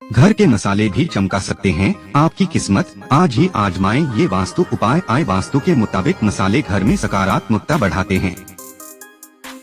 घर के मसाले भी चमका सकते हैं आपकी किस्मत। आज ही आजमाएं ये वास्तु उपाय। आय वास्तु के मुताबिक मसाले घर में सकारात्मकता बढ़ाते हैं।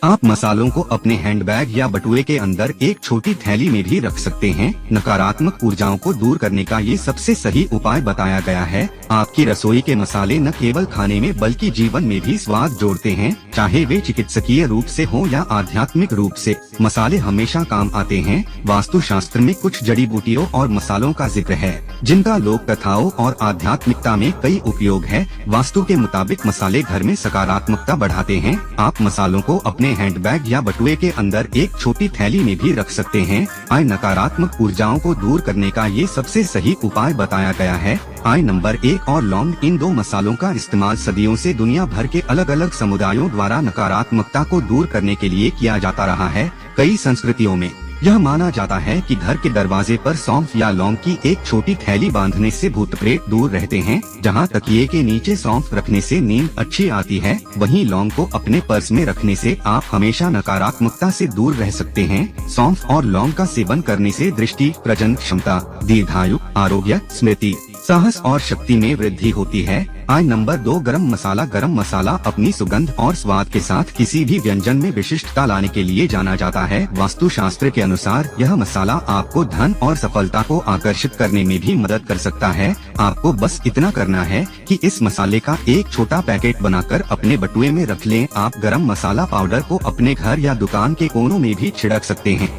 आप मसालों को अपने हैंडबैग या बटुए के अंदर एक छोटी थैली में भी रख सकते हैं। नकारात्मक ऊर्जाओं को दूर करने का ये सबसे सही उपाय बताया गया है। आपकी रसोई के मसाले न केवल खाने में बल्कि जीवन में भी स्वाद जोड़ते हैं, चाहे वे चिकित्सकीय रूप से हो या आध्यात्मिक रूप से। मसाले हमेशा काम आते हैं। वास्तु शास्त्र में कुछ जड़ी बूटियों और मसालों का जिक्र है जिनका लोक कथाओं और आध्यात्मिकता में कई उपयोग है। वास्तु के मुताबिक मसाले घर में सकारात्मकता बढ़ाते हैं। आप मसालों को अपने हैंडबैग या बटुए के अंदर एक छोटी थैली में भी रख सकते हैं। आय नकारात्मक ऊर्जाओं को दूर करने का ये सबसे सही उपाय बताया गया है। आय नंबर 1 और लौंग, इन दो मसालों का इस्तेमाल सदियों से दुनिया भर के अलग अलग समुदायों द्वारा नकारात्मकता को दूर करने के लिए किया जाता रहा है। कई संस्कृतियों में यह माना जाता है कि घर के दरवाजे पर सौंफ या लौंग की एक छोटी थैली बांधने से भूत प्रेत दूर रहते हैं। जहां तकिए के नीचे सौंफ रखने से नींद अच्छी आती है, वहीं लौंग को अपने पर्स में रखने से आप हमेशा नकारात्मकता से दूर रह सकते हैं। सौंफ और लौंग का सेवन करने से दृष्टि, प्रजनन क्षमता, दीर्घायु, आरोग्य, स्मृति, साहस और शक्ति में वृद्धि होती है। आय नंबर 2 गरम मसाला। गरम मसाला अपनी सुगंध और स्वाद के साथ किसी भी व्यंजन में विशिष्टता लाने के लिए जाना जाता है। वास्तु शास्त्र के अनुसार यह मसाला आपको धन और सफलता को आकर्षित करने में भी मदद कर सकता है। आपको बस इतना करना है कि इस मसाले का एक छोटा पैकेट बनाकर अपने बटुए में रख लें। आप गरम मसाला पाउडर को अपने घर या दुकान के कोनों में भी छिड़क सकते हैं,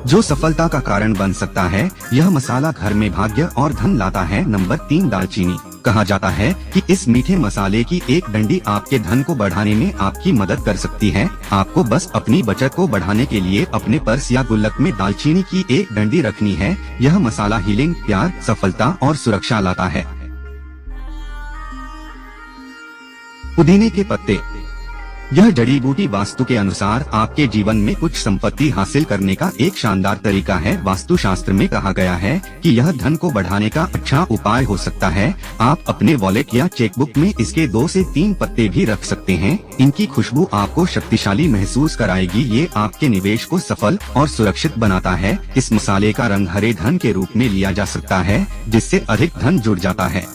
जो सफलता का कारण बन सकता है। यह मसाला घर में भाग्य और धन लाता है। नंबर 3 दालचीनी। कहा जाता है कि इस मीठे मसाले की एक डंडी आपके धन को बढ़ाने में आपकी मदद कर सकती है। आपको बस अपनी बचत को बढ़ाने के लिए अपने पर्स या गुल्लक में दालचीनी की एक डंडी रखनी है। यह मसाला हीलिंग, प्यार, सफलता और सुरक्षा लाता है। पुदीने के पत्ते। यह जड़ी बूटी वास्तु के अनुसार आपके जीवन में कुछ संपत्ति हासिल करने का एक शानदार तरीका है। वास्तु शास्त्र में कहा गया है कि यह धन को बढ़ाने का अच्छा उपाय हो सकता है। आप अपने वॉलेट या चेकबुक में इसके 2 से 3 पत्ते भी रख सकते हैं। इनकी खुशबू आपको शक्तिशाली महसूस कराएगी। ये आपके निवेश को सफल और सुरक्षित बनाता है। इस मसाले का रंग हरे धन के रूप में लिया जा सकता है, जिससे अधिक धन जुड़ जाता है।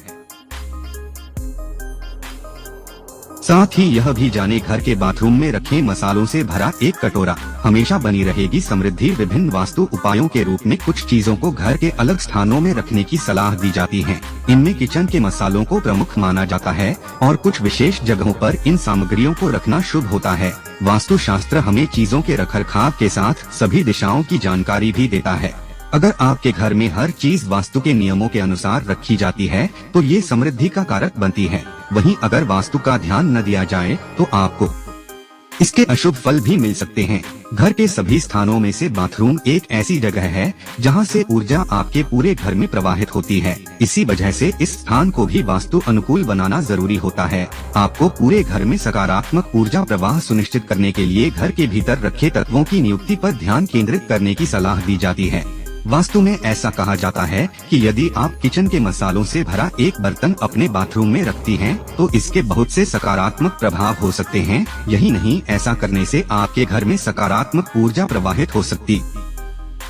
साथ ही यह भी जाने, घर के बाथरूम में रखे मसालों से भरा एक कटोरा हमेशा बनी रहेगी समृद्धि। विभिन्न वास्तु उपायों के रूप में कुछ चीजों को घर के अलग स्थानों में रखने की सलाह दी जाती है। इनमें किचन के मसालों को प्रमुख माना जाता है और कुछ विशेष जगहों पर इन सामग्रियों को रखना शुभ होता है। वास्तु शास्त्र हमें चीजों के रखरखाव के साथ सभी दिशाओं की जानकारी भी देता है। अगर आपके घर में हर चीज वास्तु के नियमों के अनुसार रखी जाती है तो ये समृद्धि का कारक बनती है। वहीं अगर वास्तु का ध्यान न दिया जाए तो आपको इसके अशुभ फल भी मिल सकते हैं। घर के सभी स्थानों में से बाथरूम एक ऐसी जगह है जहां से ऊर्जा आपके पूरे घर में प्रवाहित होती है। इसी वजह से इस स्थान को भी वास्तु अनुकूल बनाना जरूरी होता है। आपको पूरे घर में सकारात्मक ऊर्जा प्रवाह सुनिश्चित करने के लिए घर के भीतर रखे तत्वों की नियुक्ति पर ध्यान केंद्रित करने की सलाह दी जाती है। वास्तु में ऐसा कहा जाता है कि यदि आप किचन के मसालों से भरा एक बर्तन अपने बाथरूम में रखती हैं, तो इसके बहुत से सकारात्मक प्रभाव हो सकते हैं। यही नहीं, ऐसा करने से आपके घर में सकारात्मक ऊर्जा प्रवाहित हो सकती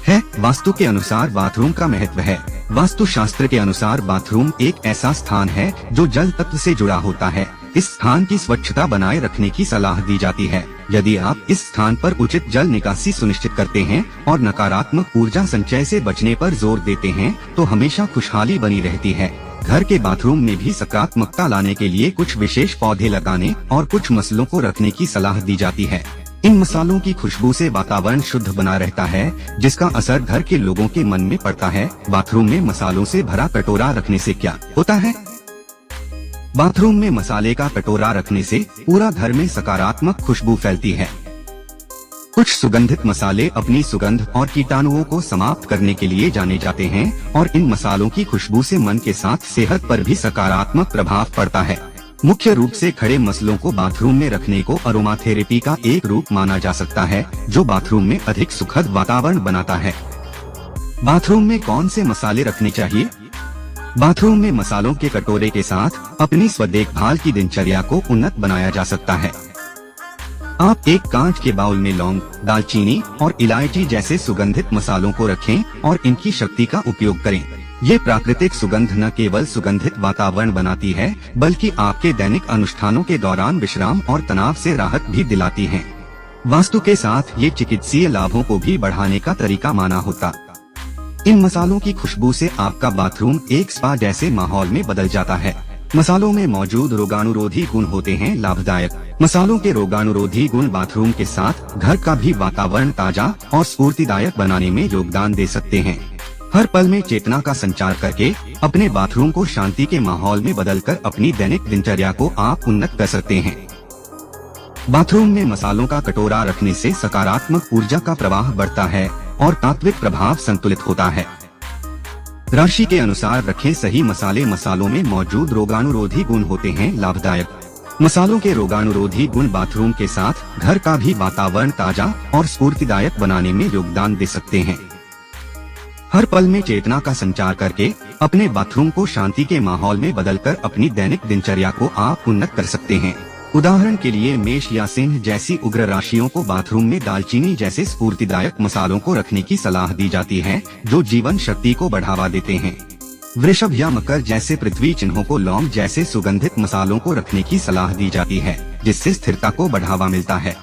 है। वास्तु के अनुसार बाथरूम का महत्व है। वास्तु शास्त्र के अनुसार बाथरूम एक ऐसा स्थान है जो जल तत्व से जुड़ा होता है। इस स्थान की स्वच्छता बनाए रखने की सलाह दी जाती है। यदि आप इस स्थान पर उचित जल निकासी सुनिश्चित करते हैं और नकारात्मक ऊर्जा संचय से बचने पर जोर देते हैं, तो हमेशा खुशहाली बनी रहती है। घर के बाथरूम में भी सकारात्मकता लाने के लिए कुछ विशेष पौधे लगाने और कुछ मसलों को रखने की सलाह दी जाती है। इन मसालों की खुशबू से वातावरण शुद्ध बना रहता है, जिसका असर घर के लोगों के मन में पड़ता है। बाथरूम में मसालों से भरा कटोरा रखने से क्या होता है? बाथरूम में मसाले का कटोरा रखने से पूरा घर में सकारात्मक खुशबू फैलती है। कुछ सुगंधित मसाले अपनी सुगंध और कीटाणुओं को समाप्त करने के लिए जाने जाते हैं और इन मसालों की खुशबू से मन के साथ सेहत पर भी सकारात्मक प्रभाव पड़ता है। मुख्य रूप से खड़े मसलों को बाथरूम में रखने को अरोमा थेरेपी का एक रूप माना जा सकता है, जो बाथरूम में अधिक सुखद वातावरण बनाता है। बाथरूम में कौन से मसाले रखने चाहिए? बाथरूम में मसालों के कटोरे के साथ अपनी स्व देखभाल की दिनचर्या को उन्नत बनाया जा सकता है। आप एक कांच के बाउल में लौंग, दालचीनी और इलायची जैसे सुगंधित मसालों को रखें और इनकी शक्ति का उपयोग करें। ये प्राकृतिक सुगंध न केवल सुगंधित वातावरण बनाती है, बल्कि आपके दैनिक अनुष्ठानों के दौरान विश्राम और तनाव से राहत भी दिलाती हैं। वास्तु के साथ ये चिकित्सीय लाभों को भी बढ़ाने का तरीका माना होता। इन मसालों की खुशबू से आपका बाथरूम एक स्पा जैसे माहौल में बदल जाता है। मसालों में मौजूद रोगाणुरोधी गुण होते हैं लाभदायक। मसालों के रोगाणुरोधी गुण बाथरूम के साथ घर का भी वातावरण ताजा और स्फूर्तिदायक बनाने में योगदान दे सकते हैं। हर पल में चेतना का संचार करके अपने बाथरूम को शांति के माहौल में बदलकर अपनी दैनिक दिनचर्या को आप उन्नत कर सकते हैं। बाथरूम में मसालों का कटोरा रखने से सकारात्मक ऊर्जा का प्रवाह बढ़ता है और तात्विक प्रभाव संतुलित होता है। राशि के अनुसार रखें सही मसाले। मसालों में मौजूद रोगाणुरोधी गुण होते हैं लाभदायक। मसालों के रोगाणुरोधी गुण बाथरूम के साथ घर का भी वातावरण ताजा और स्फूर्तिदायक बनाने में योगदान दे सकते हैं। हर पल में चेतना का संचार करके अपने बाथरूम को शांति के माहौल में बदलकर अपनी दैनिक दिनचर्या को आप उन्नत कर सकते हैं। उदाहरण के लिए मेष या सिंह जैसी उग्र राशियों को बाथरूम में दालचीनी जैसे स्फूर्तिदायक मसालों को रखने की सलाह दी जाती है, जो जीवन शक्ति को बढ़ावा देते हैं। वृषभ या मकर जैसे पृथ्वी चिन्हों को लौंग जैसे सुगंधित मसालों को रखने की सलाह दी जाती है, जिससे स्थिरता को बढ़ावा मिलता है।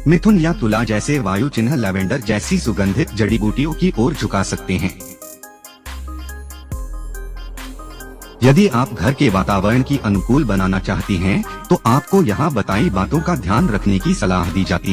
मिथुन या तुला जैसे वायु चिन्ह लैवेंडर जैसी सुगंधित जड़ी बूटियों की ओर झुका सकते हैं। यदि आप घर के वातावरण की अनुकूल बनाना चाहती हैं, तो आपको यहाँ बताई बातों का ध्यान रखने की सलाह दी जाती है।